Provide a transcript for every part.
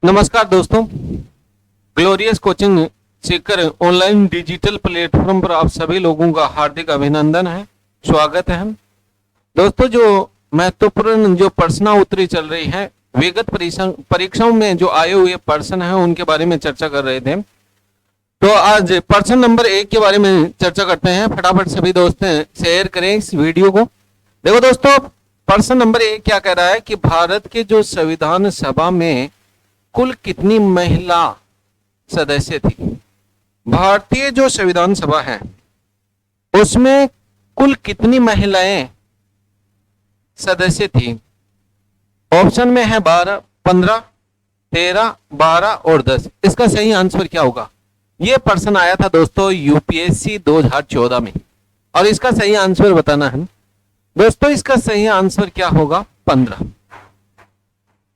नमस्कार दोस्तों, glorious coaching Sikar online digital platform पर आप सभी लोगों का हार्दिक अभिनंदन है, स्वागत है। दोस्तों, जो महत्वपूर्ण जो प्रश्न उत्तरी चल रही है, विगत परीक्षाओं में जो आए हुए प्रश्न हैं उनके बारे में चर्चा कर रहे थे। तो आज प्रश्न नंबर 1 के बारे में चर्चा करते हैं। फटाफट सभी दोस्त शेयर करें इस वीडियो को। देखो दोस्तों, प्रश्न नंबर 1 क्या कह रहा है कि भारत के जो संविधान सभा में कुल कितनी महिला सदस्य थी। भारतीय जो संविधान सभा है उसमें कुल कितनी महिलाएं सदस्य थी। ऑप्शन में है 12, 15, 13, 12 और 10। इसका सही आंसर क्या होगा? यह प्रश्न आया था दोस्तों यूपीएससी 2014 में और इसका सही आंसर बताना है दोस्तों। इसका सही आंसर क्या होगा? 15।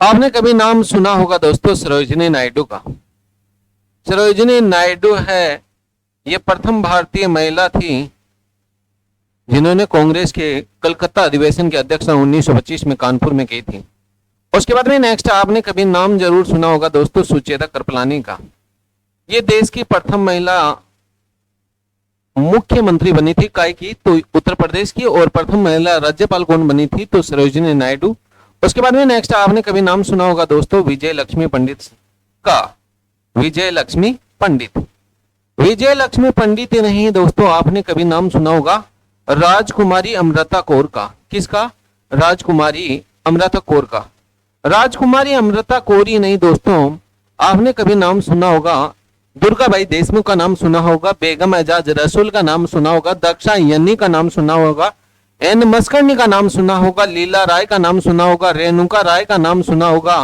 आपने कभी नाम सुना होगा दोस्तों सरोजिनी नायडू का। सरोजिनी नायडू है ये प्रथम भारतीय महिला थी जिन्होंने कांग्रेस के कलकत्ता अधिवेशन के अध्यक्ष 1925 में कानपुर में की थी। उसके बाद में नेक्स्ट आपने कभी नाम जरूर सुना होगा दोस्तों सुचेता कृपलानी का। ये देश की प्रथम महिला मुख्यमंत्री बनी थी काय की तो उत्तर प्रदेश की, और प्रथम महिला राज्यपाल कौन बनी थी तो सरोजिनी नायडू। उसके बाद में नेक्स्ट आपने कभी नाम सुना होगा दोस्तों विजय लक्ष्मी पंडित का। विजय लक्ष्मी पंडित, विजय लक्ष्मी पंडित ही नहीं दोस्तों, आपने कभी नाम सुना होगा राजकुमारी अमृता कौर का। किसका? राजकुमारी अमृता कौर का। राजकुमारी अमृता कौर ही नहीं दोस्तों, आपने कभी नाम सुना होगा दुर्गाबाई देशमुख का नाम सुना होगा, बेगम एजाज रसूल का नाम सुना होगा, दाक्षायणी का नाम सुना होगा, एन मस्कर्णी का नाम सुना होगा, लीला राय का नाम सुना होगा, रेणुका राय का नाम सुना होगा,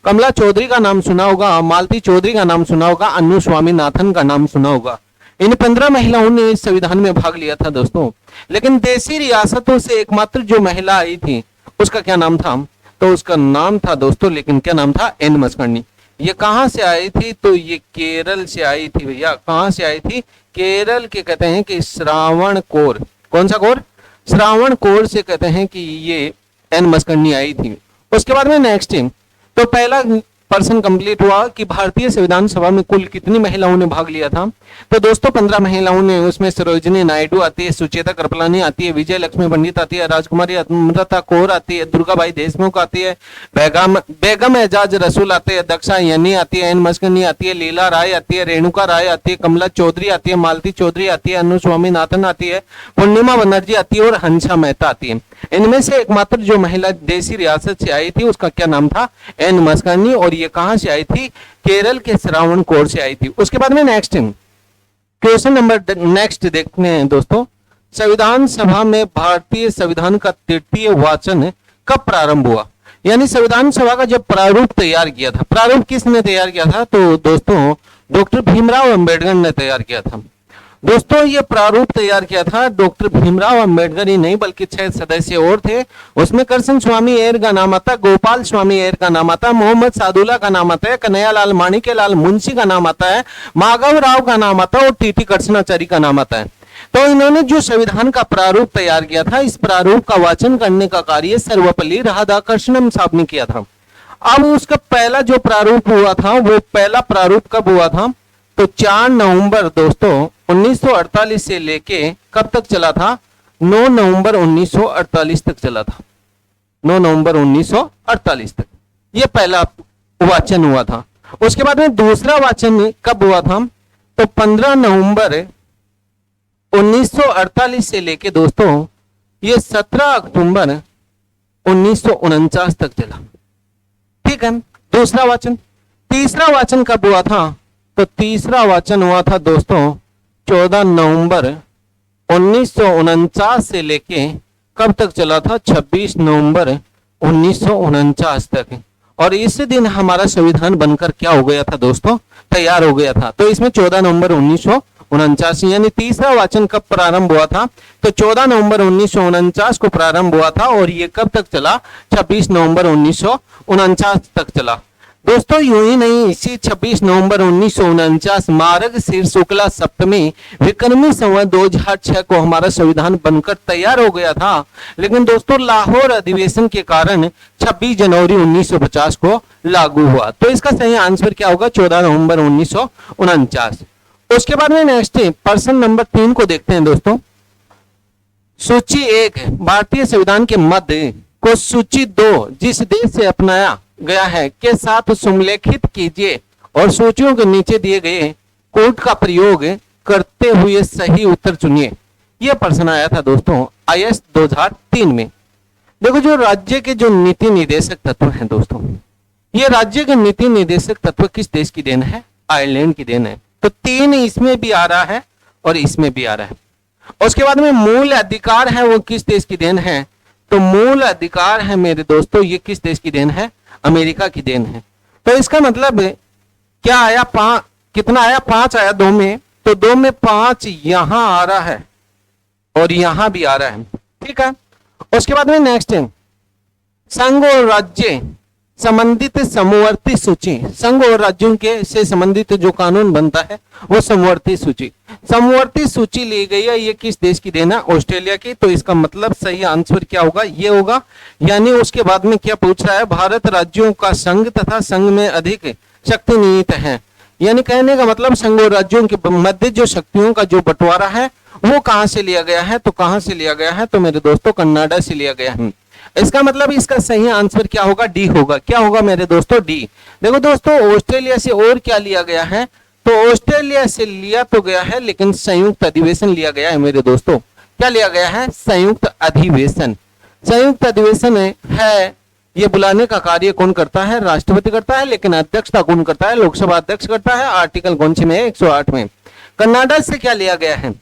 कमला चौधरी का नाम सुना होगा, मालती चौधरी का नाम सुना होगा, अन्नू स्वामीनाथन का नाम सुना होगा। इन 15 महिलाओं ने इस संविधान में भाग लिया था दोस्तों। लेकिन देशी रियासतों से एकमात्र जो महिला आई थी उसका क्या नाम था? तो उसका नाम था दोस्तों, लेकिन क्या नाम था? एन मस्कर्णी। ये कहां से आई थी? तो ये केरल से आई थी भैया। कहां से आई थी? केरल के कहते हैं कि श्रावण कोर। कौन सा कोर? श्रावण कोर से कहते हैं कि ये एन मस्कर्णी आई थी। उसके बाद में नेक्स्ट तो पहला पर्सन कंप्लीट हुआ कि भारतीय संविधान सभा में कुल कितनी महिलाओं ने भाग लिया था। तो दोस्तों 15 महिलाओं ने, उसमें सरोजिनी नायडू आती है, सुचेता कृपलानी आती है, विजय लक्ष्मी पंडित आती है, राजकुमारी अमृता कौर आती है, दुर्गाबाई देशमुख आती है, बेगम एजाज रसूल आते हैं, दाक्षायणी आती है, एन मस्कर्णी आती है, लीला राय आती है, रेणुका राय आती है, कमला चौधरी आती है, मालती चौधरी आती है, अन्नू स्वामीनाथन आती है, पूर्णिमा बनर्जी आती है और हंसा मेहता आती है। इनमें से एकमात्र जो महिला देशी रियासत से आई थी उसका क्या नाम था? एन मस्कर्णी। और ये कहां से आई थी? केरल के श्रावण कोर से आई थी। उसके बाद में नेक्स्ट क्वेश्चन नंबर नेक्स्ट देखते हैं दोस्तों। संविधान सभा में भारतीय संविधान का 33वां वाचन कब प्रारंभ हुआ? यानी संविधान सभा का जब प्रारूप तैयार किया था, प्रारूप किसने तैयार किया था? तो दोस्तों डॉक्टर भीमराव अंबेडकर ने तैयार किया था। दोस्तों ये प्रारूप तैयार किया था डॉक्टर भीमराव अंबेडकर ही नहीं बल्कि 6 सदस्य और थे। उसमें कृष्ण स्वामी अय्यर का नाम आता है, गोपाल स्वामी अय्यर का नाम आता है, मोहम्मद सादुल्ला का नाम आता है, कन्हैयालाल माणिक्यलाल मुंशी का नाम आता है, माधव राव का नाम आता है और टीटी कृष्णाचारी का नाम आता है। तो इन्होंने जो संविधान का प्रारूप तैयार किया था, इस प्रारूप का वाचन करने का कार्य सर्वपल्ली राधाकृष्णन साहब ने किया था। अब उसका पहला जो प्रारूप हुआ था वो पहला प्रारूप कब हुआ था? तो 4 नवंबर दोस्तों 1948 से लेके कब तक चला था? 9 नवंबर 1948 तक चला था। 9 नवंबर 1948 तक ये पहला वाचन हुआ था। उसके बाद में दूसरा वाचन कब हुआ था? तो 15 नवंबर 1948 से लेके दोस्तों ये 17 अक्टूबर 1949 तक चला। ठीक है, दूसरा वाचन। तीसरा वाचन कब हुआ था? तो तीसरा वाचन हुआ था दोस्तों 14 नवंबर 1949 से लेके कब तक चला था? 26 नवंबर 1949 तक। और इस दिन हमारा संविधान बनकर क्या हो गया था दोस्तों? तैयार हो गया था। तो इसमें 14 नवंबर 1949 यानी तीसरा वाचन कब प्रारंभ हुआ था? तो 14 नवंबर 1949 को प्रारंभ हुआ था और ये कब तक चला? 26 नवंबर 1949 तक चला। दोस्तों यूं ही नहीं, इसी 26 नवंबर 1949 मार्ग शीर शुक्ला सप्तमी विक्रमी संवत 2006 को हमारा संविधान बनकर तैयार हो गया था। लेकिन दोस्तों लाहौर अधिवेशन के कारण 26 जनवरी 1950 को लागू हुआ। तो इसका सही आंसर क्या होगा? 14 नवंबर 1949। उसके बाद में नेक्स्ट प्रश्न नंबर 3 को देखते हैं दोस्तों। सूची 1 भारतीय संविधान के मध्य को सूची 2 जिस देश से अपनाया गया है के साथ सुमेलित कीजिए और सूचियों के नीचे दिए गए कोड का प्रयोग करते हुए सही उत्तर चुनिए। यह प्रश्न आया था दोस्तों IAS 2003 में। देखो जो राज्य के जो नीति निर्देशक तत्व हैं दोस्तों, ये राज्य के नीति निर्देशक तत्व किस देश की देन है? आयरलैंड की देन है। तो 3 इसमें भी आ रहा है और इसमें भी आ रहा है। उसके बाद में मूल अधिकार है वो किस देश की देन है? तो मूल अधिकार है मेरे दोस्तों ये किस देश की देन है? अमेरिका की देन है। तो इसका मतलब क्या आया? कितना आया? 5 आया 2 में, तो 2 में 5 यहां आ रहा है और यहां भी आ रहा है। ठीक है। उसके बाद में नेक्स्ट है संघ और राज्य संबंधित समवर्ती सूची। संघ और राज्यों के से संबंधित जो कानून बनता है वो समवर्ती सूची। समवर्ती सूची ली गई है, ये किस देश की देन है? ऑस्ट्रेलिया की। तो इसका मतलब सही आंसर क्या होगा? ये होगा। यानी उसके बाद में क्या पूछ रहा है? भारत राज्यों का संघ तथा संघ में अधिक शक्ति निहित है। यानी कहने का मतलब संघ और राज्यों के मध्य जो शक्तियों का जो बंटवारा है वो कहां से लिया गया है? तो कहां से लिया गया है? तो मेरे दोस्तों कनाडा से लिया गया है। इसका मतलब इसका सही आंसर क्या होगा? डी होगा। क्या होगा मेरे दोस्तों? डी। देखो दोस्तों ऑस्ट्रेलिया से और क्या लिया गया है? तो ऑस्ट्रेलिया से लिया तो गया है लेकिन संयुक्त अधिवेशन लिया गया है मेरे दोस्तों। क्या लिया गया है? संयुक्त अधिवेशन। संयुक्त अधिवेशन है ये बुलाने का कार्य कौन करता है? राष्ट्रपति करता है। लेकिन अध्यक्षता कौन करता है? लोकसभा अध्यक्ष करता है। आर्टिकल कौन से में? 108 में। कनाडा से क्या लिया गया है?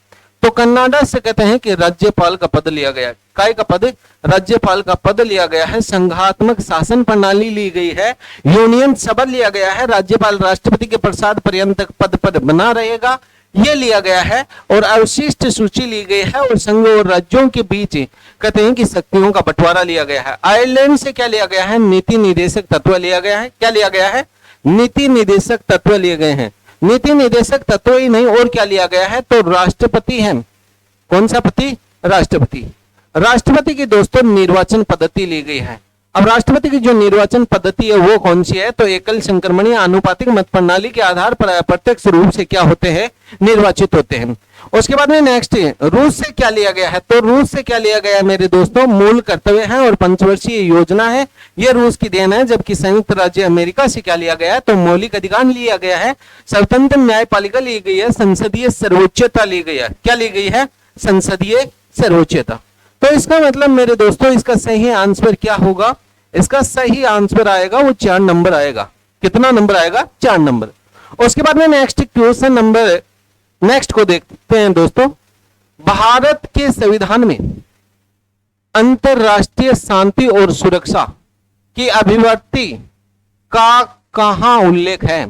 तो कनाडा से कहते हैं कि राज्यपाल का पद लिया गया। काय का पद? राज्यपाल का पद लिया गया है। संघात्मक शासन प्रणाली ली गई है। यूनियन शब्द लिया गया है। राज्यपाल राष्ट्रपति के प्रसाद पर्यंत पद पर बना रहेगा, ये लिया गया है। और अवशिष्ट सूची ली गई है। और संघ और राज्यों के बीच कहते हैं कि शक्तियों का बंटवारा लिया गया है। आयरलैंड से क्या लिया गया है? नीति निर्देशक तत्व लिया गया है। क्या लिया गया है? नीति निर्देशक तत्व लिए गए हैं। नीति निर्देशक तत्व ही नहीं और क्या लिया गया है? तो राष्ट्रपति है। कौन सा पति? राष्ट्रपति। राष्ट्रपति की दोस्तों निर्वाचन पद्धति ली गई है। अब राष्ट्रपति की जो निर्वाचन पद्धति है वो कौन सी है? तो एकल संक्रमणीय आनुपातिक मत प्रणाली के आधार पर अप्रत्यक्ष रूप से क्या होते हैं? निर्वाचित होते हैं। उसके बाद में नेक्स्ट रूस से क्या लिया गया है? तो रूस से क्या लिया गया है मेरे दोस्तों? मूल कर्तव्य है और पंचवर्षीय योजना है, यह रूस की देन है। जबकि संयुक्त राज्य अमेरिका से क्या लिया गया है? तो मौलिक अधिकार लिया गया है। स्वतंत्र न्यायपालिका ली गई है। संसदीय सर्वोच्चता ली गई है। क्या ली गई है? संसदीय सर्वोच्चता। तो इसका मतलब मेरे दोस्तों इसका सही आंसर क्या होगा? इसका सही आंसर आएगा वो 4 नंबर आएगा। कितना नंबर आएगा? 4 नंबर। उसके बाद में नेक्स्ट क्वेश्चन नंबर नेक्स्ट को देखते हैं दोस्तों। भारत के संविधान में अंतरराष्ट्रीय शांति और सुरक्षा की अभिव्यक्ति का कहां उल्लेख है?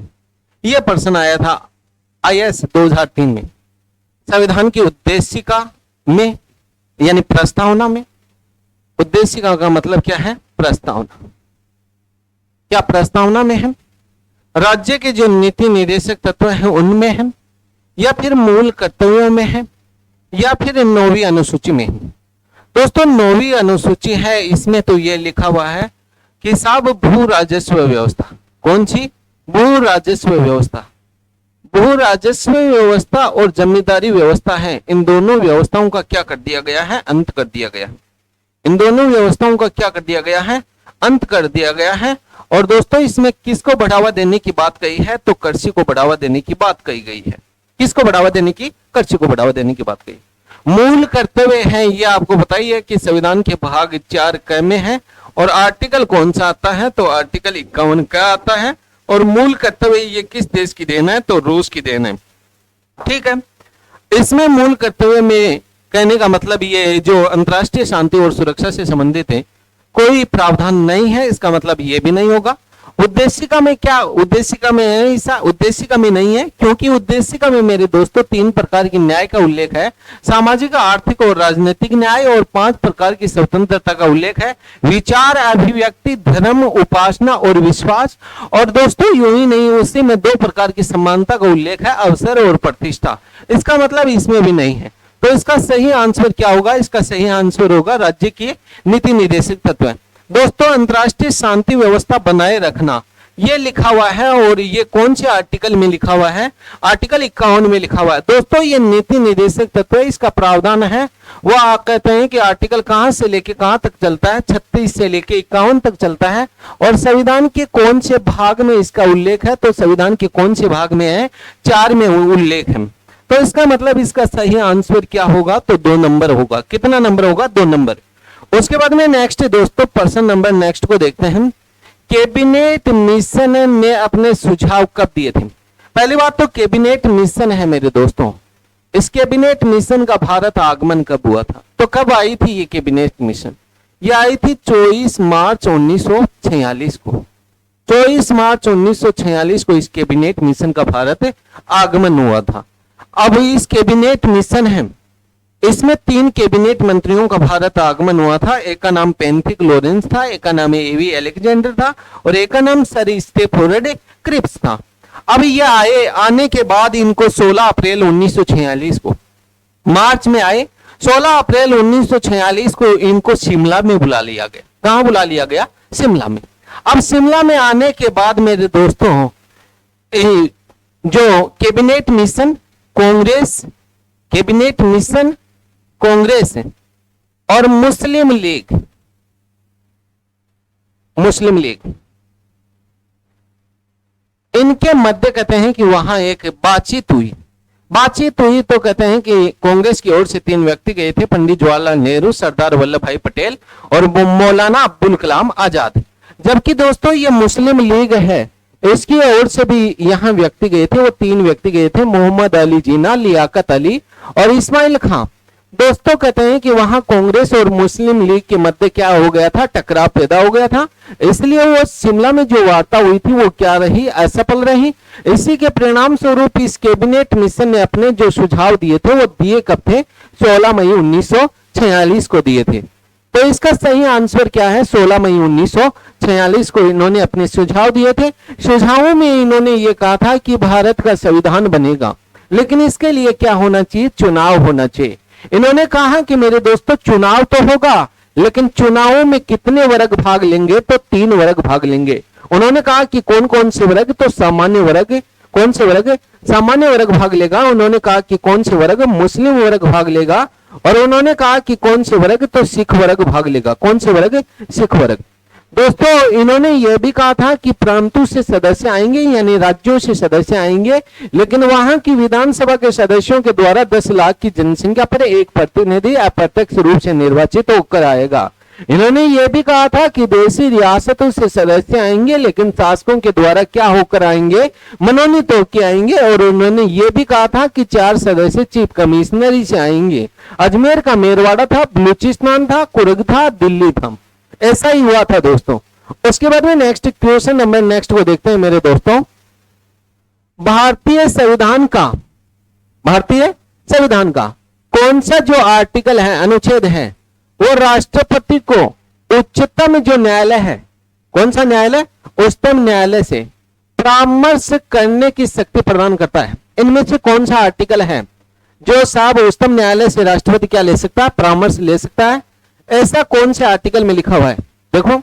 यह प्रश्न आया था IAS 2003 में। संविधान की उद्देशिका में यानी प्रस्तावना में। उद्देशिका का मतलब क्या है? प्रस्तावना। क्या प्रस्तावना में है? राज्य के जो नीति निर्देशक तत्व हैं उनमें है, या फिर मूल कर्तव्यों में है, या फिर 9वीं अनुसूची में है? दोस्तों 9वीं अनुसूची है। इसमें तो यह लिखा हुआ है कि साहब भू राजस्व व्यवस्था। कौन सी? भू राजस्व व्यवस्था। भू राजस्व व्यवस्था और जमींदारी व्यवस्था है, इन दोनों व्यवस्थाओं का क्या कर दिया गया है? अंत कर दिया गया है। इन दोनों व्यवस्थाओं का क्या कर दिया गया है? अंत कर दिया गया है। और दोस्तों इसमें किसको बढ़ावा देने की बात कही है? तो कृषि को बढ़ावा देने की बात कही गई है। किसको बढ़ावा देने की? कृषि को बढ़ावा देने की बात कही। मूल कर्तव्य है ये आपको बताइए कि संविधान के भाग 4 क में है। और आर्टिकल कौन सा आता है? तो आर्टिकल 51 का आता है। और मूल कर्तव्य ये किस देश की देन है? तो रूस की देन है। ठीक है। इसमें मूल कर्तव्य में कहने का मतलब ये जो अंतर्राष्ट्रीय शांति और सुरक्षा से संबंधित है कोई प्रावधान नहीं है, इसका मतलब ये भी नहीं होगा। उद्देशिका में क्या, उद्देशिका में है ऐसा, उद्देशिका में नहीं है, क्योंकि उद्देशिका में मेरे दोस्तों 3 प्रकार की न्याय का उल्लेख है, सामाजिक, आर्थिक और राजनीतिक न्याय, और 5 प्रकार की स्वतंत्रता का उल्लेख है, विचार, अभिव्यक्ति, धर्म, उपासना और विश्वास। और दोस्तों यूं ही नहीं, उसी में 2 प्रकार की समानता का उल्लेख है, अवसर और प्रतिष्ठा। इसका मतलब इसमें भी नहीं है। तो इसका सही आंसर क्या होगा? इसका सही आंसर होगा राज्य की नीति निर्देशक तत्व। दोस्तों अंतरराष्ट्रीय शांति व्यवस्था बनाए रखना, ये लिखा हुआ है, और ये कौन से आर्टिकल में लिखा हुआ है? आर्टिकल 51 में लिखा हुआ है। दोस्तों ये नीति निर्देशक तत्व, इसका प्रावधान है, वो कहते हैं कि आर्टिकल कहां से लेके कहां तक चलता है? 36 से लेके 51 तक चलता है। और संविधान के कौन से भाग में इसका उल्लेख है? तो संविधान के कौन से भाग में है? 4 में उल्लेख है। तो इसका मतलब इसका सही आंसर क्या होगा? तो 2 नंबर होगा। कितना नंबर होगा? 2 नंबर। उसके बाद में नेक्स्ट दोस्तों पर्सन नंबर नेक्स्ट को देखते हैं। कैबिनेट मिशन ने अपने सुझाव कब दिए थे? पहली बात तो कैबिनेट मिशन है मेरे दोस्तों, इस कैबिनेट मिशन का भारत आगमन कब हुआ था? तो कब आई थी ये कैबिनेट मिशन? ये आई थी 24 मार्च 1946 को। 24 मार्च 1946 को इस कैबिनेट मिशन का भारत आगमन हुआ था। अब इस कैबिनेट मिशन है, इसमें 3 कैबिनेट मंत्रियों का भारत आगमन हुआ था। एक का नाम पेंथिक लॉरेंस था, एक का नाम एवी अलेक्जेंडर था, और एक का नाम सर स्टेफोर्ड क्रिप्स था। अब ये आने के बाद इनको 16 अप्रैल 1946 को, मार्च में आए, 16 अप्रैल 1946 को इनको शिमला में बुला लिया गया। कहां बुला लिया गया? शिमला में। अब शिमला में आने के बाद मेरे दोस्तों जो cabinet mission Congress, cabinet mission Congress और मुस्लिम लीग, इनके मध्य कहते हैं कि वहां एक बातचीत हुई। तो कहते हैं कि कांग्रेस की ओर से 3 व्यक्ति गए थे, पंडित जवाहरलाल नेहरू, सरदार वल्लभ भाई पटेल और मौलाना अब्दुल कलाम आजाद। जबकि दोस्तों ये मुस्लिम लीग है, इसकी ओर से भी यहाँ व्यक्ति गए थे, वो 3 व्यक्ति गए थे, मोहम्मद अली जिन्ना, लियाकत अली और इस्माइल खां। दोस्तों कहते हैं कि वहां कांग्रेस और मुस्लिम लीग के मध्य क्या हो गया था? टकराव पैदा हो गया था। इसलिए वो शिमला में जो वार्ता हुई थी वो क्या रही? असफल रही। इसी के परिणाम स्वरूप इस कैबिनेट मिशन ने अपने जो सुझाव दिए थे वो दिए कब थे? 16 मई 1946 को दिए थे। तो इसका सही आंसर क्या है? 16 मई 1946 को इन्होंने अपने सुझाव दिए थे। सुझावों में इन्होंने ये कहा था कि भारत का संविधान बनेगा, लेकिन इसके लिए क्या होना चाहिए? चुनाव होना चाहिए। इन्होंने कहा कि मेरे दोस्तों चुनाव तो होगा, लेकिन चुनावों में कितने वर्ग भाग लेंगे? तो 3 वर्ग भाग लेंगे। उन्होंने कहा कि कौन कौन से वर्ग? तो सामान्य वर्ग। कौन से वर्ग? सामान्य वर्ग भाग लेगा। उन्होंने कहा कि कौन से वर्ग? मुस्लिम वर्ग भाग लेगा। और उन्होंने कहा कि कौन से वर्ग? तो सिख वर्ग भाग लेगा। कौन से वर्ग? सिख वर्ग। दोस्तों इन्होंने यह भी कहा था कि प्रांतों से सदस्य आएंगे, यानी राज्यों से सदस्य आएंगे, लेकिन वहां की विधानसभा के सदस्यों के द्वारा 10 लाख की जनसंख्या पर एक प्रतिनिधि अप्रत्यक्ष रूप से निर्वाचित होकर आएगा। इन्होंने यह भी कहा था कि देशी रियासतों से सदस्य आएंगे, लेकिन शासकों के द्वारा क्या होकर आएंगे? मनोनीत होकर आएंगे। और उन्होंने यह भी कहा था कि 4 सदस्य चीफ कमिश्नरी से आएंगे। अजमेर का मेरवाड़ा था, बलूचिस्तान था, कुर्ग था, दिल्ली था। ऐसा ही हुआ था दोस्तों। उसके बाद में नेक्स्ट क्वेश्चन नंबर नेक्स्ट को देखते हैं मेरे दोस्तों। भारतीय संविधान का कौन सा जो आर्टिकल है, अनुच्छेद है, वो राष्ट्रपति को उच्चतम जो न्यायालय है, कौन सा न्यायालय? उच्चतम न्यायालय से परामर्श करने की शक्ति प्रदान करता है। इनमें से कौन सा आर्टिकल है जो साहब उच्चतम न्यायालय से राष्ट्रपति क्या ले सकता है? परामर्श ले सकता है। ऐसा कौन से आर्टिकल में लिखा हुआ है? देखो,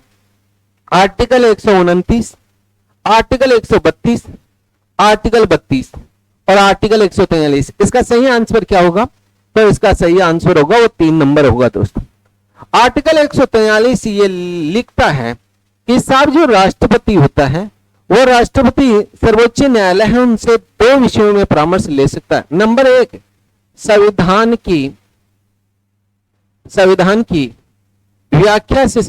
आर्टिकल 129, आर्टिकल 132, आर्टिकल 32 और आर्टिकल 143। इसका सही आंसर क्या होगा? तो इसका सही आंसर होगा वो 3 नंबर होगा दोस्तों। आर्टिकल 143 ये लिखता है कि साहब जो राष्ट्रपति होता है वो राष्ट्रपति सर्वोच्च न्यायालय है, उनसे 2 विषयों में परामर्श ले सकता है। नंबर 1, संविधान की व्याख्या से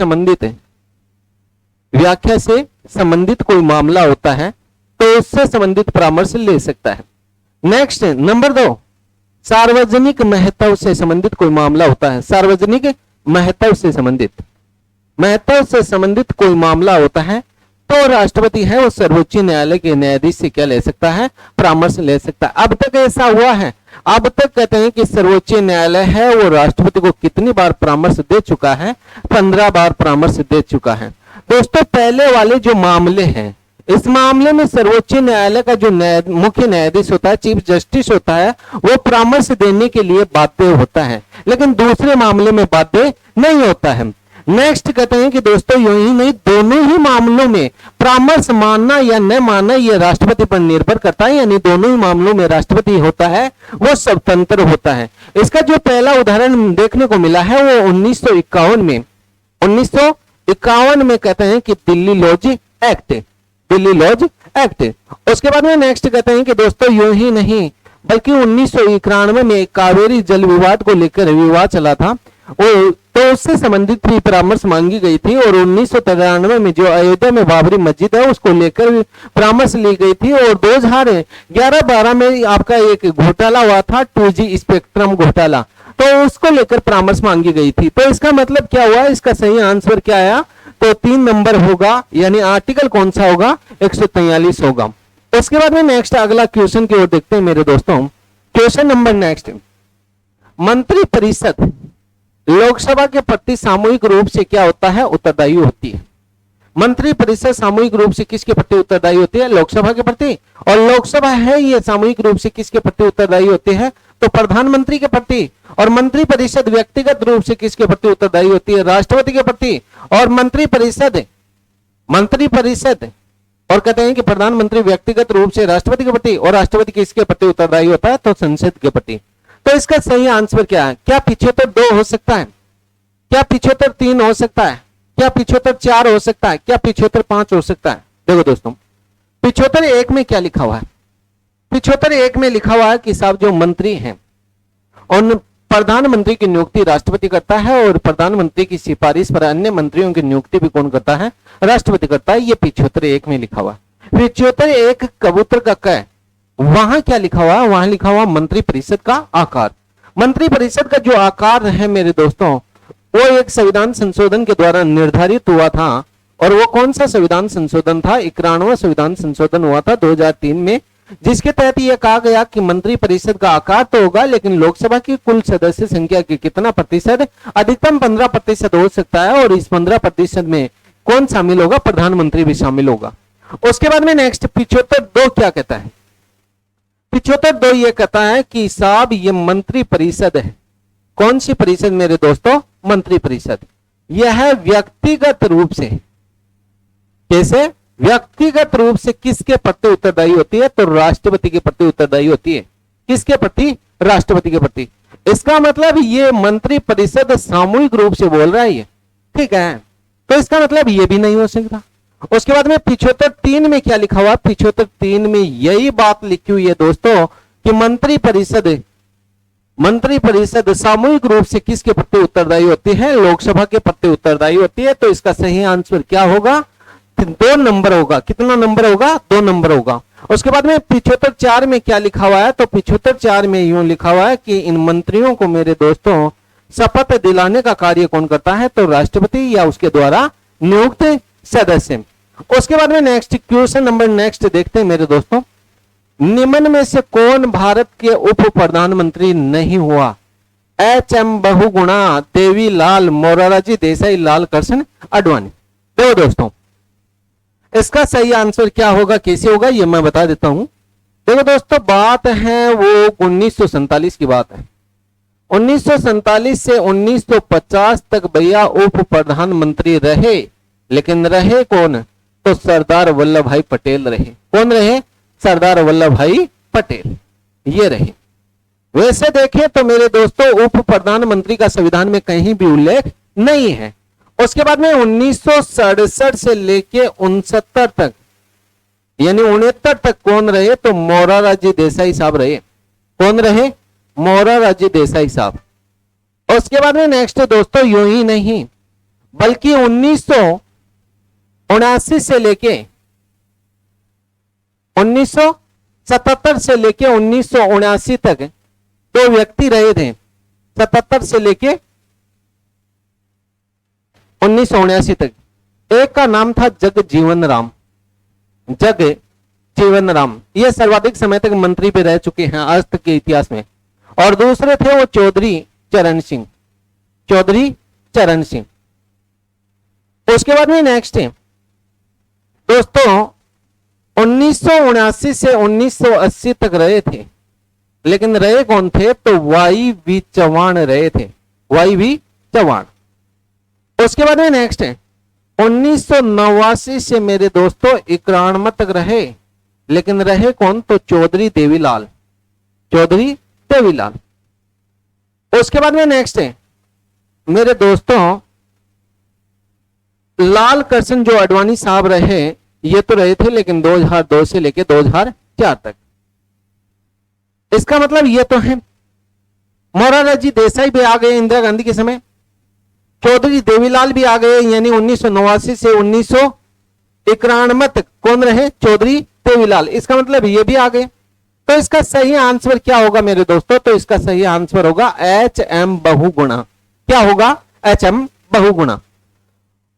संबंधित कोई मामला होता है तो उससे संबंधित परामर्श ले सकता है। नेक्स्ट नंबर 2, सार्वजनिक महत्व से संबंधित कोई मामला होता है, सार्वजनिक महत्व से संबंधित कोई मामला होता है तो राष्ट्रपति है वो सर्वोच्च न्यायालय के न्यायाधीश से क्या ले सकता है, परामर्श ले सकता है। अब तक ऐसा हुआ है, अब तक कहते हैं कि सर्वोच्च न्यायालय है वो राष्ट्रपति को कितनी बार परामर्श दे चुका है, 15 बार परामर्श दे चुका है। दोस्तों पहले वाले जो मामले हैं, इस मामले में सर्वोच्च न्यायालय का जो मुख्य न्यायाधीश होता है, चीफ जस्टिस होता है, वो परामर्श देने के लिए बाध्य होता है, लेकिन दूसरे मामले में बाध्य नहीं होता है। नेक्स्ट कहते हैं कि दोस्तों यूं ही नहीं, दोनों ही मामलों में परामर्श मानना या न मानना ये राष्ट्रपति पर निर्भर करता है, यानी दोनों ही मामलों में राष्ट्रपति होता है वो स्वतंत्र होता है। इसका जो पहला उदाहरण देखने को मिला है वो 1951 में, 1951 में कहते हैं कि Delhi laws act, Delhi laws act. उसके बाद में नेक्स्ट कहते हैं कि दोस्तों यूं ही नहीं बल्कि 1991 में कावेरी जल विवाद को लेकर विवाद चला था, तो उससे संबंधित भी परामर्श मांगी गई थी, और 1993 में जो अयोध्या में बाबरी मस्जिद है उसको लेकर भी परामर्श ली गई थी, और 2011-12 में आपका एक घोटाला हुआ था 2G स्पेक्ट्रम घोटाला, तो उसको लेकर परामर्श मांगी गई थी। तो इसका मतलब क्या हुआ, इसका सही आंसर क्या आया, तो 3 नंबर होगा, यानी आर्टिकल कौन सा होगा, 143 होगा। उसके बाद में नेक्स्ट अगला क्वेश्चन की ओर देखते हैं मेरे दोस्तों। क्वेश्चन नंबर नेक्स्ट, मंत्री परिषद लोकसभा के प्रति सामूहिक रूप से क्या होता है, उत्तरदायी होती है। मंत्री परिषद सामूहिक रूप से किसके प्रति उत्तरदायी होती है, लोकसभा के प्रति, और लोकसभा है ये सामूहिक रूप से किसके प्रति उत्तरदायी होती है, तो प्रधानमंत्री के प्रति। और मंत्री परिषद व्यक्तिगत रूप से किसके प्रति उत्तरदायी होती है, राष्ट्रपति के प्रति। और मंत्री परिषद और कहते हैं कि प्रधानमंत्री व्यक्तिगत रूप से राष्ट्रपति के प्रति, और राष्ट्रपति किसके प्रति उत्तरदायी होता है, तो संसद के प्रति। तो इसका सही आंसर क्या है, क्या 75 हो सकता है, क्या 75 हो सकता है, क्या 75 हो सकता है, क्या 75 हो सकता है। देखो दोस्तों 75 में क्या लिखा हुआ है, 75 में लिखा हुआ है कि साहब जो मंत्री हैं और प्रधानमंत्री की नियुक्ति राष्ट्रपति करता है, और प्रधानमंत्री की सिफारिश पर अन्य मंत्रियों की नियुक्ति भी कौन करता है, राष्ट्रपति करता है। ये 75 में लिखा हुआ है। 75 कबूतर का क, वहां क्या लिखा हुआ है, वहां लिखा हुआ मंत्री परिषद का आकार। मंत्री परिषद का जो आकार है मेरे दोस्तों, वो एक संविधान संशोधन के द्वारा निर्धारित हुआ था, और वो कौन सा संविधान संशोधन था, 91वां संविधान संशोधन हुआ था 2003 में, जिसके तहत यह कहा गया कि मंत्री परिषद का आकार तो होगा, लेकिन लोकसभा की कुल सदस्य संख्या की कितना प्रतिशत, अधिकतम 15% हो सकता है, और इस 15% में कौन शामिल होगा, प्रधानमंत्री भी शामिल होगा। उसके बाद में नेक्स्ट 75(2) क्या कहता है, 75(2) ये कहता है कि साहब ये मंत्री परिषद है, कौन सी परिषद मेरे दोस्तों, मंत्री परिषद। यह व्यक्तिगत रूप से, कैसे, व्यक्तिगत रूप से किसके प्रति उत्तरदायी होती है, तो राष्ट्रपति के प्रति उत्तरदायी होती है। किसके प्रति, राष्ट्रपति के प्रति। इसका मतलब ये मंत्री परिषद सामूहिक रूप से बोल रहा है ये, ठीक है, तो इसका मतलब ये भी नहीं हो सकता। उसके बाद में 75(3) में क्या लिखा हुआ, 75(3) में यही बात लिखी हुई है दोस्तों कि मंत्री परिषद सामूहिक रूप से किसके प्रति उत्तरदायी होती है, लोकसभा के प्रति उत्तरदायी होती है। तो इसका सही आंसर क्या होगा, 2 नंबर होगा। कितना नंबर होगा, 2 नंबर होगा। उसके बाद में 75(4) में क्या लिखा हुआ है, तो 75(4) में यूं लिखा हुआ है कि इन मंत्रियों को मेरे दोस्तों शपथ दिलाने का कार्य कौन करता है, तो राष्ट्रपति या उसके द्वारा नियुक्त सदस्य। उसके बाद में नेक्स्ट क्वेश्चन नंबर नेक्स्ट देखते हैं मेरे दोस्तों, निम्न में से कौन भारत के उप प्रधानमंत्री नहीं हुआ, HM बहुगुणा, देवीलाल, मोरारजी देसाई, लाल कृष्ण आडवाणी। देखो दोस्तों इसका सही आंसर क्या होगा, कैसे होगा, ये मैं बता देता हूं। देखो दोस्तों बात है वो 1947 की बात है। 1947 से 1950 तक भैया उप प्रधानमंत्री रहे, लेकिन रहे कौन, तो सरदार वल्लभ भाई पटेल रहे। कौन रहे, सरदार वल्लभ भाई पटेल, ये रहे। वैसे देखें तो मेरे दोस्तों उप प्रधानमंत्री का संविधान में कहीं भी उल्लेख नहीं है। उसके बाद में 1967 से लेके 69 तक, यानी 69 तक कौन रहे, तो मोरारजी देसाई साहब रहे। कौन रहे, मोरारजी देसाई साहब। उसके बाद में नेक्स्ट दोस्तों यूं ही नहीं बल्कि 1979 से लेके 1977 से लेके 1979 तक 2 व्यक्ति रहे थे। 77 से लेके 1979 तक। एक का नाम था जगजीवन राम, जग जीवन राम, ये सर्वाधिक समय तक मंत्री भी रह चुके हैं आज तक के इतिहास में। और दूसरे थे वो चौधरी चरण सिंह, चौधरी चरण सिंह। उसके बाद में नेक्स्ट है दोस्तों 1979 से 1980 तक रहे थे, लेकिन रहे कौन थे? तो वाई वी चौहान रहे थे, वाई वी चौहान। उसके बाद में नेक्स्ट है 1989 से मेरे दोस्तों 91 तक रहे, लेकिन रहे कौन? तो चौधरी देवीलाल, चौधरी देवीलाल। उसके बाद में नेक्स्ट है मेरे दोस्तों लाल कृष्ण जो अडवाणी साहब रहे, ये तो रहे थे लेकिन 2002 से लेके 2004 तक। इसका मतलब ये तो है मोरारजी देसाई भी आ गए इंदिरा गांधी के समय, चौधरी देवीलाल भी आ गए, यानी 1989 से 1991 तक कौन रहे? चौधरी देवीलाल। इसका मतलब ये भी आ गए। तो इसका सही आंसर क्या होगा मेरे दोस्तों? तो इसका सही आंसर होगा HM बहुगुणा। क्या होगा? HM बहुगुणा।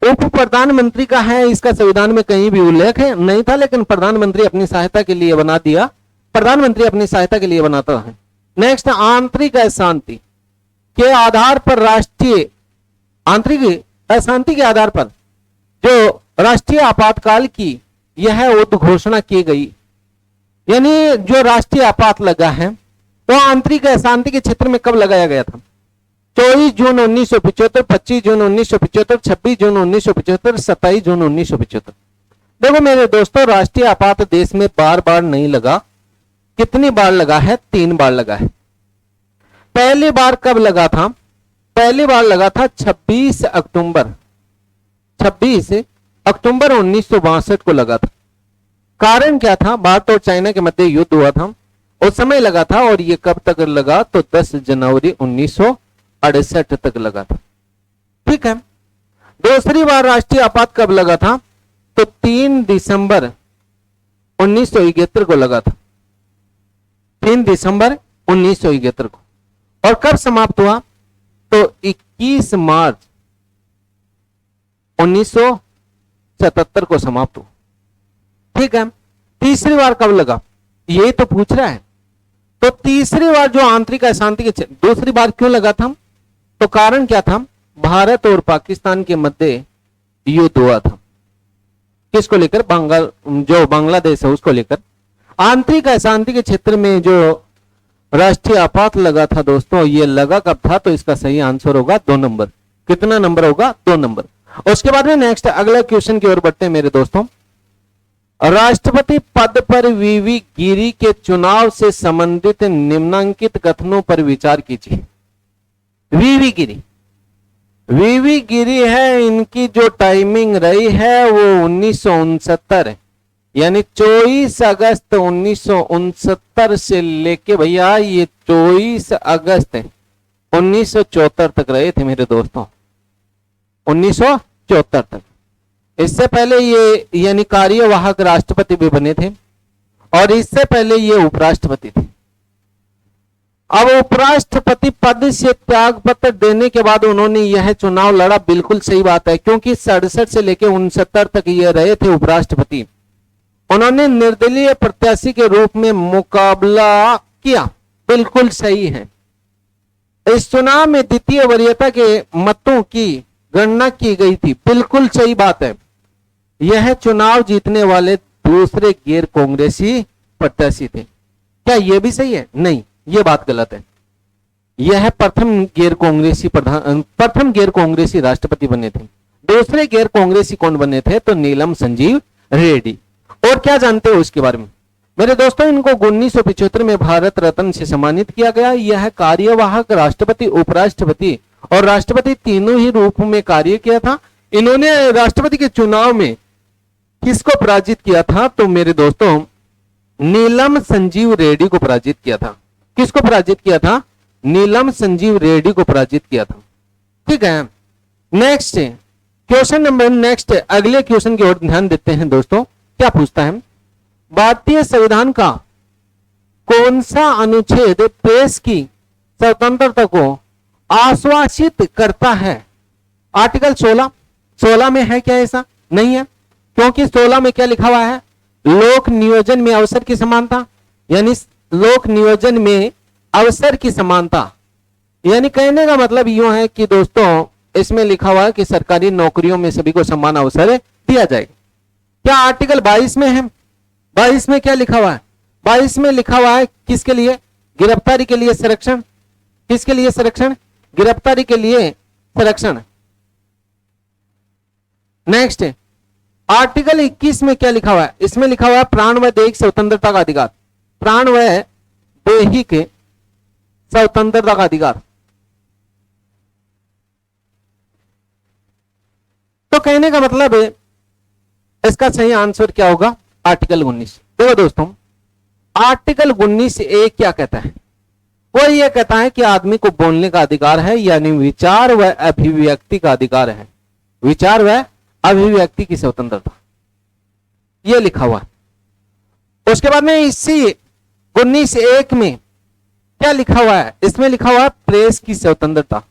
उप प्रधानमंत्री का है, इसका संविधान में कहीं भी उल्लेख है नहीं था, लेकिन प्रधानमंत्री अपनी सहायता के लिए बना दिया, प्रधानमंत्री अपनी सहायता के लिए बनाता है। नेक्स्ट, आंतरिक अशांति के आधार पर राष्ट्रीय, आंतरिक अशांति के आधार पर जो राष्ट्रीय आपातकाल की यह उद्घोषणा की गई, यानी जो राष्ट्रीय आपात लगा है वो आंतरिक अशांति के क्षेत्र में कब लगाया गया था? 24 जून 1975, 25 जून 1975, 26 जून 1975, 27 जून 1975। देखो मेरे दोस्तों, राष्ट्रीय आपात देश में बार बार नहीं लगा। कितनी बार लगा है? 3 बार लगा है। पहली बार कब लगा था? पहली बार लगा था 26 अक्टूबर 1962 को लगा था। कारण क्या था? भारत और चाइना के मध्य युद्ध हुआ था, उस समय लगा था। और ये कब तक लगा? तो 10 जनवरी 1968 तक लगा था। ठीक है। दूसरी बार राष्ट्रीय आपात कब लगा था? तो 3 दिसंबर 1971 को लगा था, 3 दिसंबर 1971 को। और कब समाप्त हुआ? तो 21 मार्च 1977 को समाप्त हुआ। ठीक है। तीसरी बार कब लगा? ये तो पूछ रहा है। तो तीसरी बार जो आंतरिक अशांति के, दूसरी बार क्यों लगा था? तो कारण क्या था? भारत और पाकिस्तान के मध्य युद्ध हुआ था। किसको लेकर? बंगाल, जो बांग्लादेश है उसको लेकर। आंतरिक अशांति के क्षेत्र में जो राष्ट्रीय आपात लगा था दोस्तों, ये लगा कब था? तो इसका सही आंसर होगा 2 नंबर। कितना नंबर होगा? 2 नंबर। उसके बाद में नेक्स्ट अगला क्वेश्चन की ओर बढ़ते हैं मेरे दोस्तों। राष्ट्रपति पद पर वीवी गिरी के चुनाव से संबंधित निम्नांकित कथनों पर विचार कीजिए। वीवी गिरी, वीवी गिरी है, इनकी जो टाइमिंग रही है वो 1969 है, यानी 24 अगस्त 1969 से लेके भैया ये 24 अगस्त 1974 तक रहे थे मेरे दोस्तों, 1974 तक। इससे पहले ये यानी कार्यवाहक राष्ट्रपति भी बने थे और इससे पहले ये उपराष्ट्रपति थे। अब उपराष्ट्रपति पद से त्याग पत्र देने के बाद उन्होंने यह चुनाव लड़ा, बिल्कुल सही बात है, क्योंकि 67 से लेकर 69 तक ये रहे थे उपराष्ट्रपति। उन्होंने निर्दलीय प्रत्याशी के रूप में मुकाबला किया, बिल्कुल सही है। इस चुनाव में द्वितीय वरीयता के मतों की गणना की गई थी, बिल्कुल सही बात है। यह चुनाव जीतने वाले दूसरे गैर कांग्रेसी प्रत्याशी थे। क्या यह भी सही है? नहीं, यह बात गलत है। यह प्रथम गैर कांग्रेसी राष्ट्रपति बने थे। दूसरे गैर कांग्रेसी कौन बने थे? तो नीलम संजीव रेड्डी। और क्या जानते हो इसके बारे में मेरे दोस्तों? इनको 1975 में भारत रत्न से सम्मानित किया गया। यह कार्यवाहक राष्ट्रपति, उपराष्ट्रपति और राष्ट्रपति तीनों ही रूप में कार्य किया था। इन्होंने राष्ट्रपति के चुनाव में किसको पराजित किया था? तो मेरे दोस्तों नीलम संजीव रेड्डी को पराजित किया था। किसको पराजित किया था? नीलम संजीव रेड्डी को पराजित किया था। ठीक है। नेक्स्ट क्वेश्चन नंबर, नेक्स्ट अगले क्वेश्चन की ओर ध्यान देते हैं दोस्तों। क्या पूछता है? भारतीय संविधान का कौन सा अनुच्छेद प्रेस की स्वतंत्रता को आश्वासित करता है? आर्टिकल 16 में है क्या? ऐसा नहीं है, क्योंकि 16 में क्या लिखा हुआ है? लोक नियोजन में अवसर की समानता, यानी लोक नियोजन में अवसर की समानता, यानी कहने का मतलब यूं है कि दोस्तों इसमें लिखा हुआ है कि सरकारी नौकरियों में सभी को समान अवसर दिया जाएगा। क्या आर्टिकल 22 में है? 22 में क्या लिखा हुआ है? 22 में लिखा हुआ है किसके लिए? गिरफ्तारी के लिए संरक्षण। किसके लिए संरक्षण? गिरफ्तारी के लिए संरक्षण। नेक्स्ट आर्टिकल 21 में क्या लिखा हुआ है? इसमें लिखा हुआ है प्राण व दैहिक स्वतंत्रता का अधिकार। प्राण व दैहिक स्वतंत्रता का अधिकार। तो कहने का मतलब है इसका सही आंसर क्या होगा? आर्टिकल 19। देखो दोस्तों, आर्टिकल 19A क्या कहता है? वो ये कहता है कि आदमी को बोलने का अधिकार है, यानी विचार व अभिव्यक्ति का अधिकार है। विचार व अभिव्यक्ति की स्वतंत्रता, ये लिखा हुआ है। उसके बाद में इसी 19(1) में क्या लिखा हुआ है? इसमें लिखा हुआ है प्रेस की स्वतंत्रता।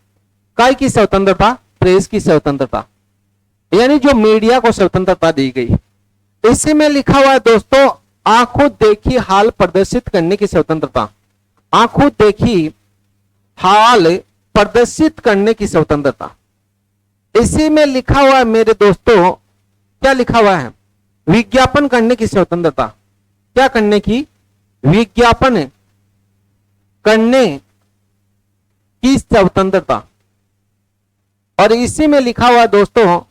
काय की स्वतंत्रता? प्रेस की स्वतंत्रता, यानी जो मीडिया को स्वतंत्रता दी गई। इसी में लिखा हुआ है दोस्तों आंखों देखी हाल प्रदर्शित करने की स्वतंत्रता। आंखों देखी हाल प्रदर्शित करने की स्वतंत्रता। इसी में लिखा हुआ है मेरे दोस्तों, क्या लिखा हुआ है? विज्ञापन करने की स्वतंत्रता। क्या करने की? विज्ञापन करने की स्वतंत्रता। और इसी में लिखा हुआ दोस्तों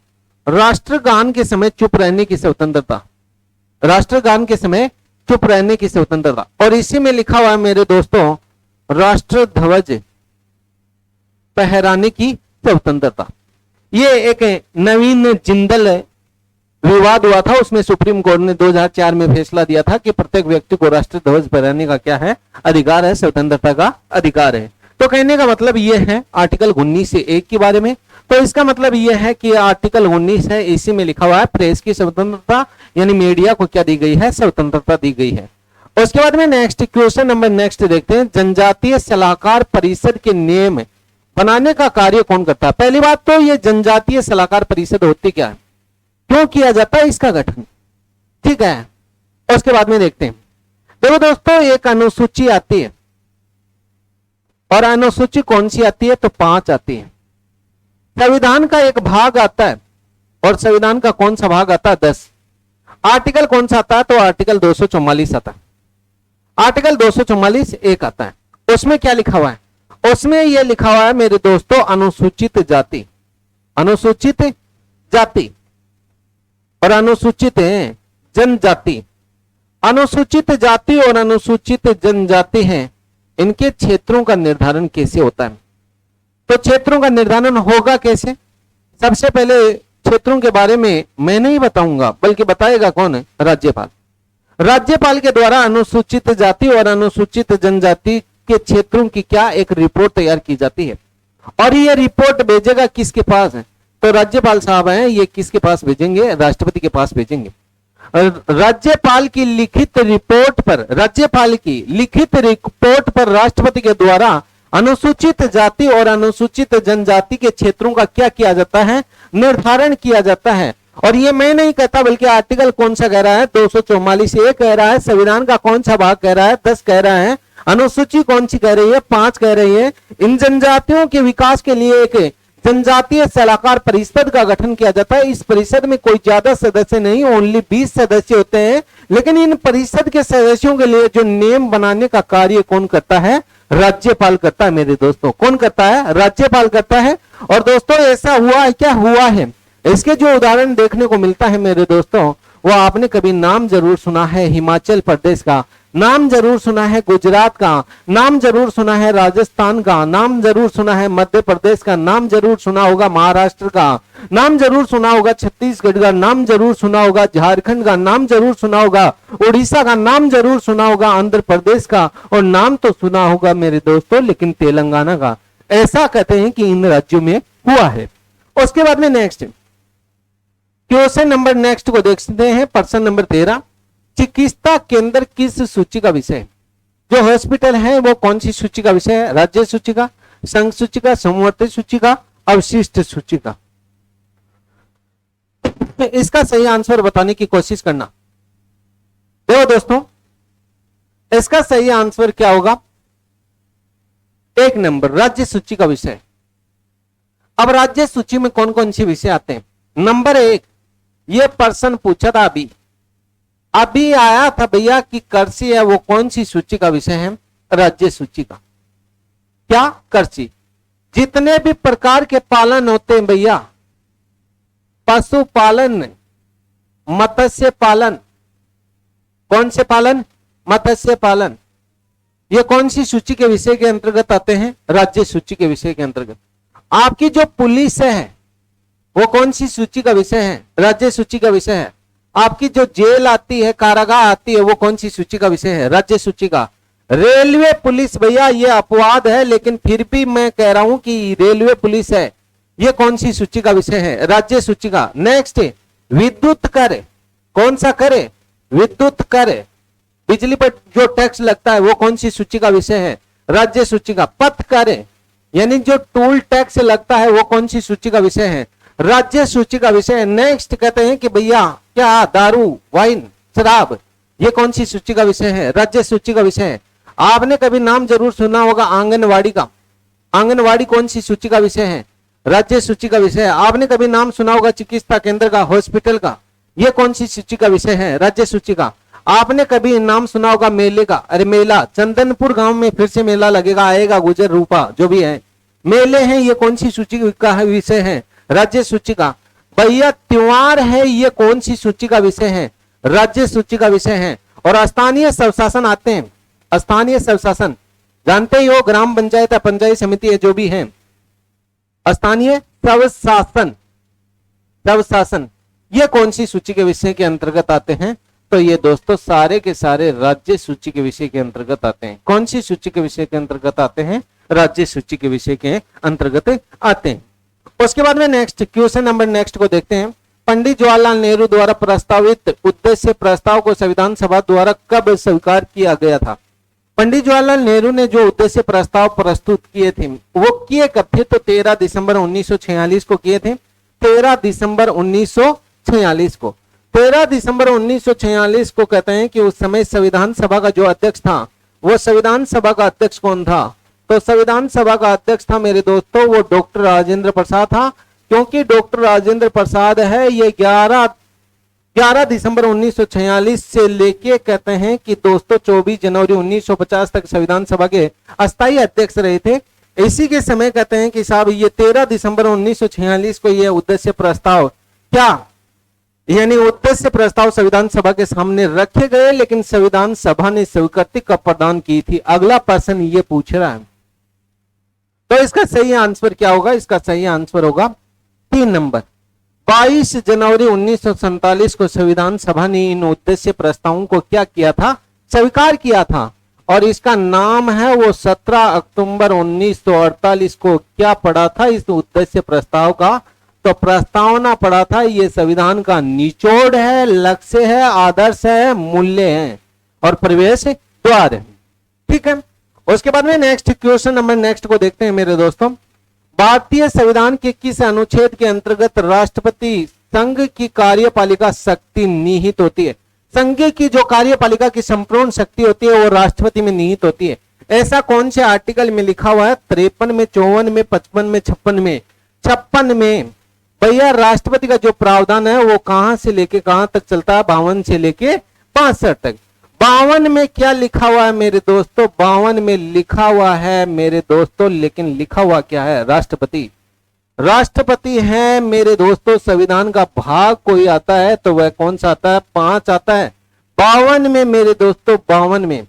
राष्ट्रगान के समय चुप रहने की स्वतंत्रता। राष्ट्रगान के समय चुप रहने की स्वतंत्रता। और इसी में लिखा हुआ है मेरे दोस्तों राष्ट्र ध्वज फहराने की स्वतंत्रता। ये एक नवीन जिंदल विवाद हुआ था, उसमें सुप्रीम कोर्ट ने 2004 में फैसला दिया था कि प्रत्येक व्यक्ति को राष्ट्र ध्वज फहराने का क्या है? अधिकार है, स्वतंत्रता का अधिकार है। तो कहने का मतलब यह है आर्टिकल 19(1) के बारे में। तो इसका मतलब यह है कि आर्टिकल 19 है, इसी में लिखा हुआ है प्रेस की स्वतंत्रता, यानी मीडिया को क्या दी गई है? स्वतंत्रता दी गई है। उसके बाद में नेक्स्ट क्वेश्चन नंबर नेक्स्ट देखते हैं। जनजातीय सलाहकार परिषद के नियम बनाने का कार्य कौन करता है? पहली बात तो ये जनजातीय सलाहकार परिषद होती क्या है, क्यों किया जाता है इसका गठन, ठीक है। उसके बाद में देखते हैं। देखो दोस्तों, एक अनुसूची आती है, और अनुसूची कौन सी आती है? तो 5 आती है। संविधान का एक भाग आता है, और संविधान का कौन सा भाग आता है? 10। आर्टिकल कौन सा आता है? तो आर्टिकल 244 आता है। आर्टिकल 244(1) आता है। उसमें क्या लिखा हुआ है? उसमें यह लिखा हुआ है मेरे दोस्तों अनुसूचित जाति, अनुसूचित जाति और अनुसूचित जनजाति। अनुसूचित जाति और अनुसूचित जनजाति हैं, इनके क्षेत्रों का निर्धारण कैसे होता है? तो क्षेत्रों का निर्धारण होगा कैसे? सबसे पहले क्षेत्रों के बारे में मैं नहीं बताऊंगा, बल्कि बताएगा कौन? राज्यपाल। राज्यपाल के द्वारा अनुसूचित जाति और अनुसूचित जनजाति के क्षेत्रों की क्या एक रिपोर्ट तैयार की जाती है, और ये रिपोर्ट भेजेगा किसके पास? तो राज्यपाल साहब हैं, ये किसके पास भेजेंगे? राष्ट्रपति के पास भेजेंगे। राज्यपाल की लिखित रिपोर्ट पर, राज्यपाल की लिखित रिपोर्ट पर राष्ट्रपति के द्वारा अनुसूचित जाति और अनुसूचित जनजाति के क्षेत्रों का क्या किया जाता है? निर्धारण किया जाता है। और ये मैं नहीं कहता, बल्कि आर्टिकल कौन सा कह रहा है? 244(1) कह रहा है। संविधान का कौन सा भाग कह रहा है? 10 कह रहा है। अनुसूची कौन सी कह रही है? 5 कह रही है। इन जनजातियों के विकास के लिए एक जनजातीय सलाहकार परिषद का गठन किया जाता है। इस परिषद में कोई ज्यादा सदस्य नहीं, ओनली 20 सदस्य होते हैं। लेकिन इन परिषद के सदस्यों के लिए जो नियम बनाने का कार्य कौन करता है? राज्यपाल करता है मेरे दोस्तों। कौन करता है? राज्यपाल करता है। और दोस्तों ऐसा हुआ है, क्या हुआ है? इसके जो उदाहरण देखने को मिलता है मेरे दोस्तों, वो आपने कभी नाम जरूर सुना है हिमाचल प्रदेश का, नाम जरूर सुना है गुजरात का, नाम जरूर सुना है राजस्थान का, नाम जरूर सुना है मध्य प्रदेश का, नाम जरूर सुना होगा महाराष्ट्र का, नाम जरूर सुना होगा छत्तीसगढ़ का, नाम जरूर सुना होगा झारखंड का, नाम जरूर सुना होगा उड़ीसा का, नाम जरूर सुना होगा आंध्र प्रदेश का, और नाम तो सुना होगा मेरे दोस्तों लेकिन तेलंगाना का। ऐसा कहते हैं कि इन राज्यों में हुआ है। उसके बाद में नेक्स्ट क्वेश्चन नंबर नेक्स्ट को देखते हैं। प्रश्न नंबर 13, चिकित्सा केंद्र किस सूची का विषय है? जो हॉस्पिटल है वो कौन सी सूची का विषय है? राज्य सूची का, संघ सूची का, समवर्ती सूची का, अवशिष्ट सूची का? इसका सही आंसर बताने की कोशिश करना। देखो दोस्तों, इसका सही आंसर क्या होगा? 1 नंबर, राज्य सूची का विषय। अब राज्य सूची में कौन कौन से विषय आते हैं? नंबर 1, ये प्रश्न पूछा था अभी आया था भैया कि कृषि है वो कौन सी सूची का विषय है? राज्य सूची का। क्या? कृषि। जितने भी प्रकार के पालन होते हैं भैया, पशुपालन, मत्स्य पालन, कौन से पालन? मत्स्य पालन। ये कौन सी सूची के विषय के अंतर्गत आते हैं? राज्य सूची के विषय के अंतर्गत। आपकी जो पुलिस है वो कौन सी सूची का विषय है? राज्य सूची का विषय है। आपकी जो जेल आती है, कारागार आती है, वो कौन सी सूची का विषय है? राज्य सूची का। रेलवे पुलिस भैया, ये अपवाद है लेकिन फिर भी मैं कह रहा हूं कि रेलवे पुलिस है, ये कौन सी सूची का विषय है? राज्य सूची का। नेक्स्ट, विद्युत कर, कौन सा कर? विद्युत कर, बिजली पर जो टैक्स लगता है वो कौन सी सूची का विषय है? राज्य सूची का। पथ कर, यानी जो टोल टैक्स लगता है वो कौन सी सूची का विषय है? राज्य सूची का विषय है। नेक्स्ट कहते हैं कि भैया क्या? दारू, वाइन, शराब, ये कौन सी सूची का विषय है? राज्य सूची का विषय है। आपने कभी नाम जरूर सुना होगा आंगनवाड़ी का। आंगनवाड़ी कौन सी सूची का विषय है? राज्य सूची का विषय है। आपने कभी नाम सुना होगा चिकित्सा केंद्र का, हॉस्पिटल का, ये कौन सी सूची का विषय है? राज्य सूची का। आपने कभी नाम सुना होगा मेले का? अरे मेला, चंदनपुर गांव में फिर से मेला लगेगा, आएगा गुजर रूपा, जो भी है मेले हैं, ये कौन सी सूची का विषय है? राज्य सूची का। भैया त्योहार है, ये कौन सी सूची का विषय है? राज्य सूची का विषय है। और स्थानीय स्वशासन आते हैं। स्थानीय स्वशासन जानते ही हो, ग्राम पंचायत या पंचायत समिति है, जो भी है, स्थानीय स्वशासन, स्वशासन, ये कौन सी सूची के विषय के अंतर्गत आते हैं? तो ये दोस्तों सारे के सारे राज्य सूची के विषय के अंतर्गत आते हैं। कौन सी सूची के विषय के अंतर्गत आते हैं? राज्य सूची के विषय के अंतर्गत आते हैं। उसके बाद में नेक्स्ट क्वेश्चन नंबर नेक्स्ट को देखते हैं। पंडित जवाहरलाल नेहरू द्वारा प्रस्तावित उद्देश्य प्रस्ताव को संविधान सभा द्वारा कब स्वीकार किया गया था? पंडित जवाहरलाल नेहरू ने जो उद्देश्य प्रस्ताव प्रस्तुत किए थे वो किए कब थे? तो 13 दिसंबर 1946 को किए थे। 13 दिसंबर 1946 को। 13 दिसंबर 1946 को कहते हैं कि उस समय संविधान सभा का जो अध्यक्ष था, वो संविधान सभा का अध्यक्ष कौन था? तो संविधान सभा का अध्यक्ष था मेरे दोस्तों वो डॉक्टर राजेंद्र प्रसाद था। क्योंकि डॉक्टर राजेंद्र प्रसाद है, ये 11 दिसंबर 1946 से लेके कहते हैं कि दोस्तों 24 जनवरी 1950 तक संविधान सभा के अस्थायी अध्यक्ष रहे थे। इसी के समय कहते हैं कि साहब ये 13 दिसंबर 1946 को ये उद्देश्य प्रस्ताव क्या, यानी उद्देश्य प्रस्ताव संविधान सभा के सामने रखे गए, लेकिन संविधान सभा ने स्वीकृति कब प्रदान की थी? अगला प्रश्न ये पूछ रहा है। तो इसका सही आंसर क्या होगा? इसका सही आंसर होगा 3 नंबर। 22 जनवरी 1947 को संविधान सभा ने इन उद्देश्य प्रस्तावों को क्या किया था? स्वीकार किया था। और इसका नाम है वो 17 अक्टूबर 1948 को क्या पड़ा था इस उद्देश्य प्रस्ताव का? तो प्रस्तावना पड़ा था ये संविधान का निचोड़ है, लक्ष्य है, आदर्श है, मूल्य है और प्रवेश द्वार है। ठीक है। उसके बाद में नेक्स्ट क्वेश्चन नंबर नेक्स्ट को देखते हैं मेरे दोस्तों। भारतीय संविधान के किस अनुच्छेद के अंतर्गत राष्ट्रपति संघ की कार्यपालिका शक्ति निहित होती है? संघ की जो कार्यपालिका की संपूर्ण शक्ति होती है वो राष्ट्रपति में निहित होती है। ऐसा कौन से आर्टिकल में लिखा हुआ है? 53 में, 54 में, 55 में, 56 में। 56 में भैया राष्ट्रपति का जो प्रावधान है वो कहां से लेके कहां तक चलता है? 52 से लेके 65 तक। 52 में क्या लिखा हुआ है मेरे दोस्तों? 52 में लिखा हुआ है मेरे दोस्तों, लेकिन लिखा हुआ क्या है? राष्ट्रपति। राष्ट्रपति है मेरे दोस्तों। संविधान का भाग कोई आता है तो वह कौन सा आता है? 5 आता है। 52 में मेरे दोस्तों, 52 में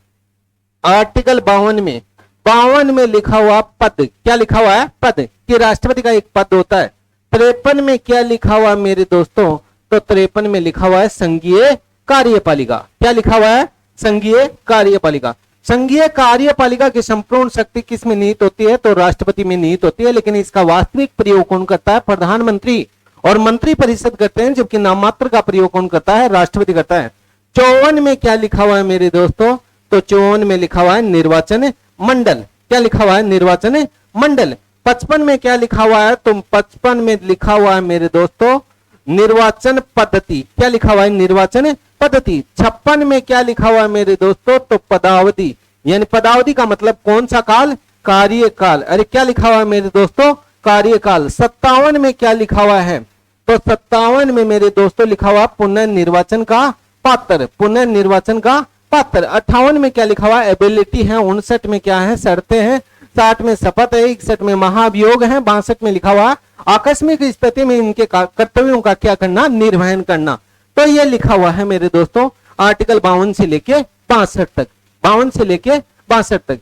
आर्टिकल 52 में लिखा हुआ पद, क्या लिखा हुआ है? पद, कि राष्ट्रपति का एक पद होता है। 53 में क्या लिखा हुआ मेरे दोस्तों? तो 53 में लिखा हुआ है संघीय कार्यपालिका। क्या लिखा हुआ है? संघीय कार्यपालिका। संघीय कार्यपालिका की संपूर्ण शक्ति किस में निहित होती है? तो राष्ट्रपति में निहित होती है, लेकिन इसका वास्तविक प्रयोग कौन करता है? प्रधानमंत्री और मंत्री परिषद करते हैं, जबकि नाममात्र का प्रयोग कौन करता है? राष्ट्रपति करता है। 54 में क्या लिखा हुआ है मेरे दोस्तों? तो 54 में लिखा हुआ है निर्वाचन मंडल। क्या लिखा हुआ है? निर्वाचन मंडल। 55 में क्या लिखा हुआ है? तो 55 में लिखा हुआ है मेरे दोस्तों निर्वाचन पद्धति, क्या लिखा हुआ है? निर्वाचन पद्धति। 56 में क्या लिखा हुआ है मेरे दोस्तों? तो पदावधि, यानी पदावधि का मतलब कौन सा काल? कार्यकाल। अरे क्या लिखा हुआ है मेरे दोस्तों? कार्यकाल। 57 में क्या लिखा हुआ है? तो 57 में मेरे दोस्तों लिखा हुआ पुनर्निर्वाचन का पात्र, पुनर्निर्वाचन का पात्र। 58 में क्या लिखा हुआ? एबिलिटी है। 59 में क्या है? शर्तें हैं। 60 में शपथ है। 61 में महाभियोग है। 62 में लिखा हुआ आकस्मिक स्थिति में इनके कर्तव्यों का क्या करना? निर्वहन करना। तो ये लिखा हुआ है मेरे दोस्तों आर्टिकल 52 से लेके 62 तक, 52 से लेके 62 तक।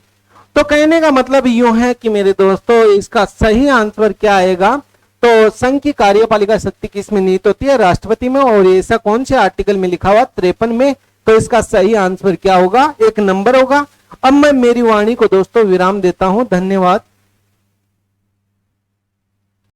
तो कहने का मतलब यूं है कि मेरे दोस्तों इसका सही आंसर क्या आएगा? तो संघ की कार्यपालिका शक्ति किस में निहित होती है? राष्ट्रपति में। और ऐसा कौन से आर्टिकल में लिखा हुआ? 53 में। तो इसका सही आंसर क्या होगा? 1 नंबर होगा। अब मैं मेरी वाणी को दोस्तों विराम देता हूं। धन्यवाद।